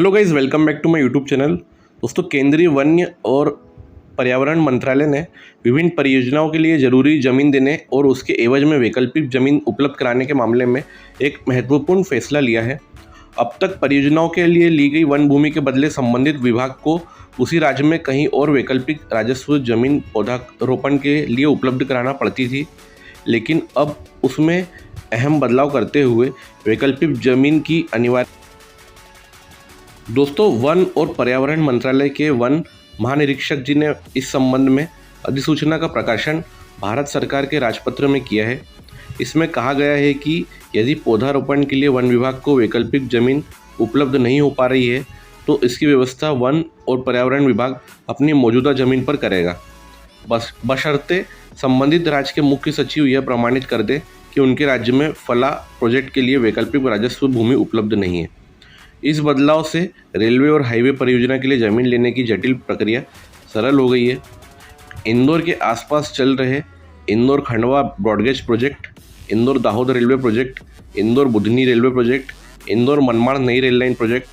Hello guys, welcome back to my YouTube channel. दोस्तों, केंद्रीय वन्य और पर्यावरण मंत्रालय ने विभिन्न परियोजनाओं के लिए ज़रूरी ज़मीन देने और उसके एवज में वैकल्पिक ज़मीन उपलब्ध कराने के मामले में एक महत्वपूर्ण फैसला लिया है। अब तक परियोजनाओं के लिए ली गई वन भूमि के बदले संबंधित विभाग को उसी राज्य में कहीं और वैकल्पिक राजस्व ज़मीन पौधारोपण के लिए उपलब्ध कराना पड़ती थी, लेकिन अब उसमें अहम बदलाव करते हुए वैकल्पिक ज़मीन की अनिवार्य। दोस्तों, वन और पर्यावरण मंत्रालय के वन महानिरीक्षक जी ने इस संबंध में अधिसूचना का प्रकाशन भारत सरकार के राजपत्र में किया है। इसमें कहा गया है कि यदि पौधारोपण के लिए वन विभाग को वैकल्पिक ज़मीन उपलब्ध नहीं हो पा रही है तो इसकी व्यवस्था वन और पर्यावरण विभाग अपनी मौजूदा ज़मीन पर करेगा, बशर्ते संबंधित राज्य के मुख्य सचिव यह प्रमाणित कर दे कि उनके राज्य में फला प्रोजेक्ट के लिए वैकल्पिक राजस्व भूमि उपलब्ध नहीं है। इस बदलाव से रेलवे और हाईवे परियोजना के लिए ज़मीन लेने की जटिल प्रक्रिया सरल हो गई है। इंदौर के आसपास चल रहे Indore Khandwa broad gauge project, Indore Dahod railway project, Indore Budhni railway project, Indore Manmad नई रेल लाइन प्रोजेक्ट,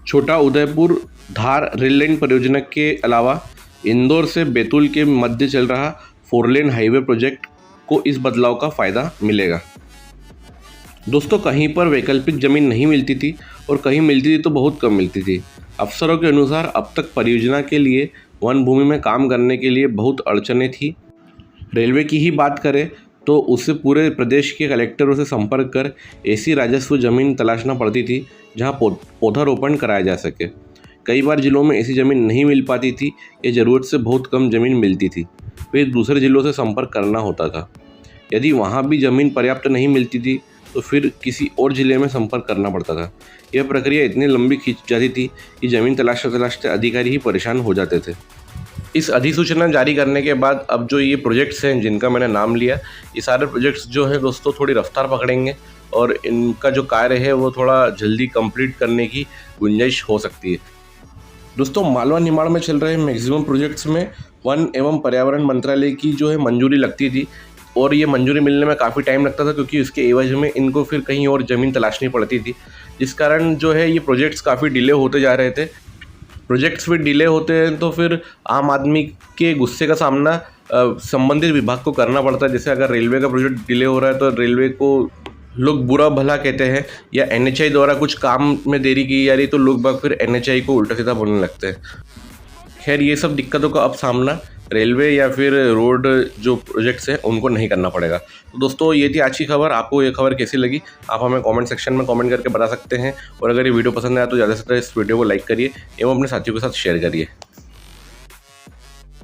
छोटा उदयपुर धार रेल लाइन परियोजना के अलावा इंदौर से बैतूल के मध्य चल रहा 4 लेन हाईवे प्रोजेक्ट को इस बदलाव का फ़ायदा मिलेगा। दोस्तों, कहीं पर वैकल्पिक ज़मीन नहीं मिलती थी और कहीं मिलती थी तो बहुत कम मिलती थी। अफसरों के अनुसार अब तक परियोजना के लिए वन भूमि में काम करने के लिए बहुत अड़चनें थी। रेलवे की ही बात करें तो उसे पूरे प्रदेश के कलेक्टरों से संपर्क कर ऐसी राजस्व ज़मीन तलाशना पड़ती थी जहां पौधारोपण कराया जा सके। कई बार जिलों में ऐसी ज़मीन नहीं मिल पाती थी या ज़रूरत से बहुत कम ज़मीन मिलती थी, फिर दूसरे जिलों से संपर्क करना होता था। यदि वहाँ भी ज़मीन पर्याप्त नहीं मिलती थी तो फिर किसी और ज़िले में संपर्क करना पड़ता था। यह प्रक्रिया इतनी लंबी खींच जाती थी कि ज़मीन तलाशते अधिकारी ही परेशान हो जाते थे। इस अधिसूचना जारी करने के बाद अब जो ये प्रोजेक्ट्स हैं जिनका मैंने नाम लिया, ये सारे प्रोजेक्ट्स जो हैं दोस्तों थोड़ी रफ्तार पकड़ेंगे और इनका जो कार्य है वो थोड़ा जल्दी कंप्लीट करने की गुंजाइश हो सकती है। दोस्तों, मालवा निमाड़ में चल रहे मैक्सिमम प्रोजेक्ट्स में वन एवं पर्यावरण मंत्रालय की जो है मंजूरी लगती थी और ये मंजूरी मिलने में काफ़ी टाइम लगता था क्योंकि उसके एवज में इनको फिर कहीं और ज़मीन तलाशनी पड़ती थी, जिस कारण जो है ये प्रोजेक्ट्स काफ़ी डिले होते जा रहे थे। प्रोजेक्ट्स भी डिले होते हैं तो फिर आम आदमी के गुस्से का सामना संबंधित विभाग को करना पड़ता है। जैसे अगर रेलवे का प्रोजेक्ट डिले हो रहा है तो रेलवे को लोग बुरा भला कहते हैं, या NHAI द्वारा कुछ काम में देरी की जा रही तो लोग बाग फिर NHAI को उल्टा सीधा बोलने लगते हैं। खैर, ये सब दिक्कतों का अब सामना रेलवे या फिर रोड जो प्रोजेक्ट्स हैं उनको नहीं करना पड़ेगा। तो दोस्तों, ये थी आज की खबर। आपको ये खबर कैसी लगी आप हमें कमेंट सेक्शन में कमेंट करके बता सकते हैं, और अगर ये वीडियो पसंद आया तो ज़्यादा से ज़्यादा इस वीडियो को लाइक करिए एवं अपने साथियों के साथ शेयर करिए।